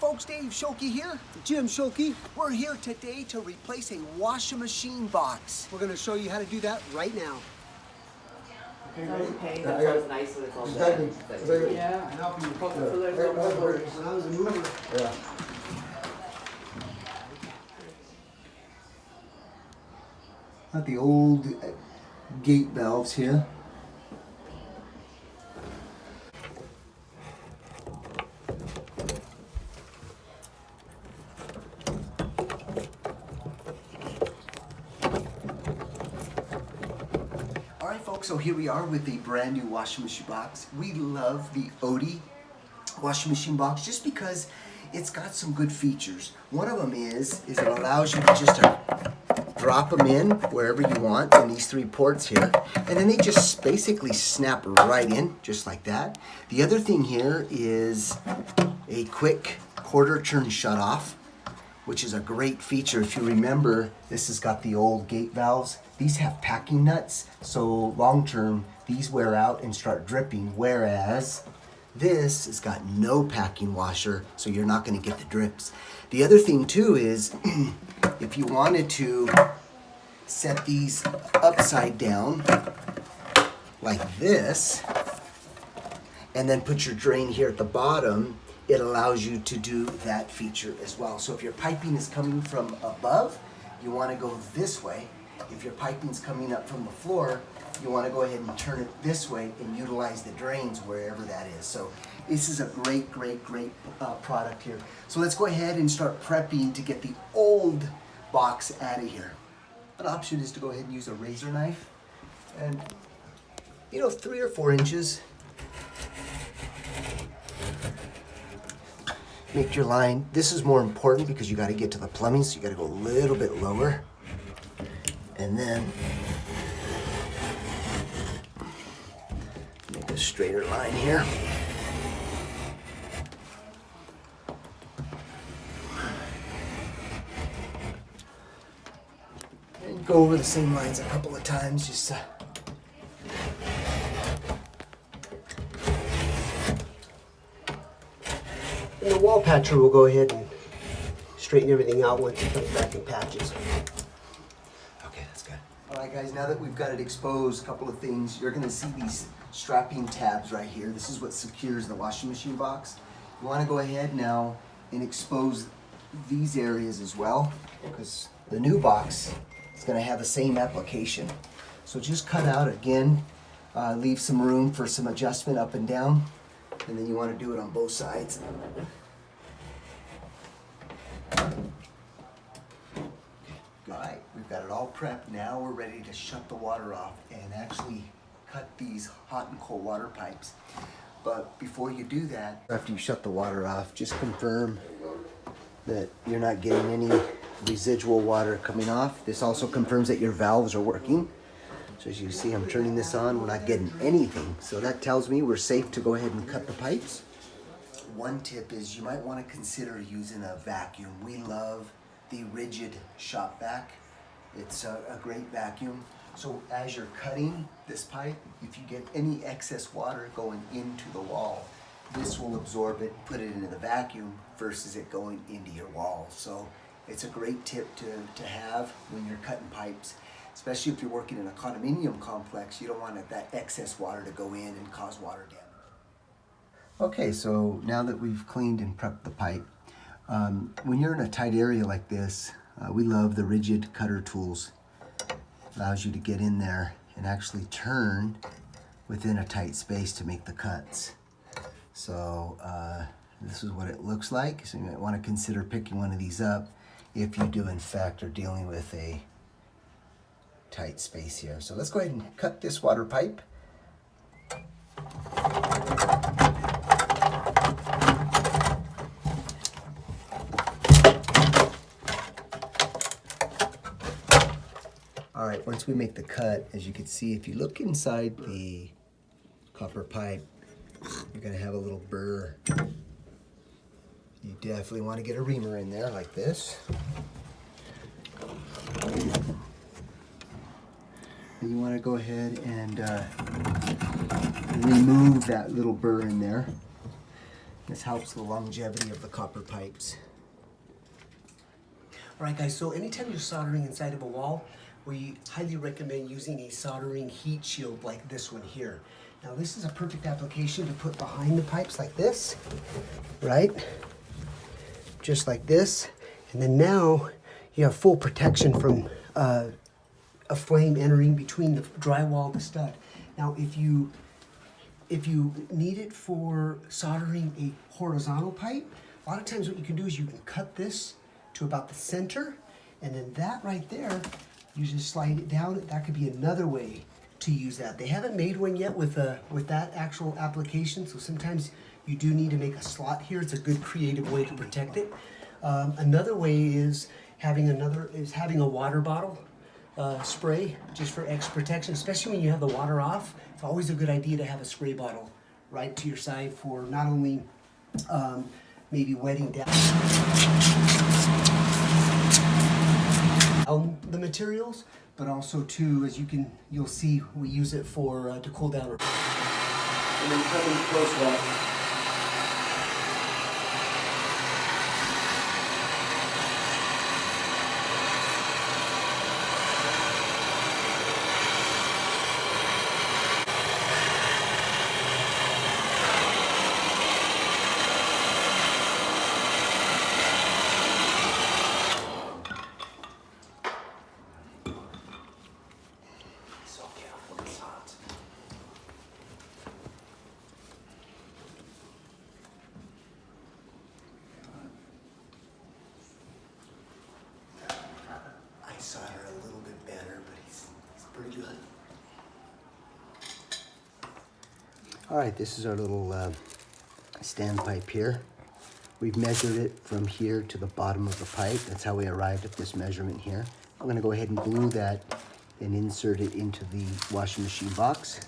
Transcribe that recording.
folks, Dave Schulke here. Jim Schulke. We're here today to replace a washing machine box. We're going to show you how to do that right now. Okay, that sounds nice when it's all done. Yeah, I help you. so there's no more. When I was a mover. Yeah. Got the old gate valves here. Alright folks, so here we are with the brand new washing machine box. We love the Oatey washing machine box just because it's got some good features. One of them is it allows you to just drop them in wherever you want in these three ports here, and then they just basically snap right in just like that. The other thing here is a quick quarter turn shut off, which is a great feature. If you remember, this has got the old gate valves. These have packing nuts, so long term these wear out and start dripping, whereas this has got no packing washer, so you're not going to get the drips. The other thing too is if you wanted to set these upside down like this and then put your drain here at the bottom, it allows you to do that feature as well. So if your piping is coming from above, you want to go this way. If your piping is coming up from the floor, you want to go ahead and turn it this way and utilize the drains wherever that is. So this is a great product here. So let's go ahead and start prepping to get the old box out of here. An option is to go ahead and use a razor knife and 3 or 4 inches. Make your line. This is more important because you got to get to the plumbing, so you got to go a little bit lower. And then make a straighter line here. And go over the same lines a couple of times, just And the wall patcher will go ahead and straighten everything out once it comes back in patches. Alright guys, now that we've got it exposed, a couple of things. You're going to see these strapping tabs right here. This is what secures the washing machine box. You want to go ahead now and expose these areas as well, because the new box is going to have the same application. So just cut out again, leave some room for some adjustment up and down, and then you want to do it on both sides. Alright, we've got it all prepped. Now we're ready to shut the water off and actually cut these hot and cold water pipes. But before you do that, after you shut the water off, just confirm that you're not getting any residual water coming off. This also confirms that your valves are working. So as you see, I'm turning this on, we're not getting anything. So that tells me we're safe to go ahead and cut the pipes. One tip is you might want to consider using a vacuum. We love the rigid shop vac. It's a great vacuum. So as you're cutting this pipe, if you get any excess water going into the wall, this will absorb it, put it into the vacuum versus it going into your wall. So it's a great tip to have when you're cutting pipes, especially if you're working in a condominium complex. You don't want that excess water to go in and cause water damage. Okay, so now that we've cleaned and prepped the pipe, when you're in a tight area like this, we love the rigid cutter tools. Allows you to get in there and actually turn within a tight space to make the cuts. So this is what it looks like. So you might want to consider picking one of these up if you do in fact are dealing with a tight space here. So let's go ahead and cut this water pipe. All right, once we make the cut, as you can see, if you look inside the copper pipe, you're gonna have a little burr. You definitely want to get a reamer in there like this. And you want to go ahead and remove that little burr in there. This helps the longevity of the copper pipes. All right, guys, so anytime you're soldering inside of a wall, we highly recommend using a soldering heat shield like this one here. Now, this is a perfect application to put behind the pipes like this, right? Just like this. And then now you have full protection from a flame entering between the drywall and the stud. Now, if you need it for soldering a horizontal pipe, a lot of times what you can do is you can cut this to about the center, and then that right there, you just slide it down. That could be another way to use that. They haven't made one yet with that actual application, so sometimes you do need to make a slot here. It's a good creative way to protect it. Another way is having a water bottle spray just for extra protection, especially when you have the water off. It's always a good idea to have a spray bottle right to your side for not only maybe wetting down the materials, but also too, as you'll see, we use it for to cool down. And then coming close up. Solder a little bit better, but he's pretty good. All right, this is our little standpipe here. We've measured it from here to the bottom of the pipe. That's how we arrived at this measurement here. I'm gonna go ahead and glue that and insert it into the washing machine box.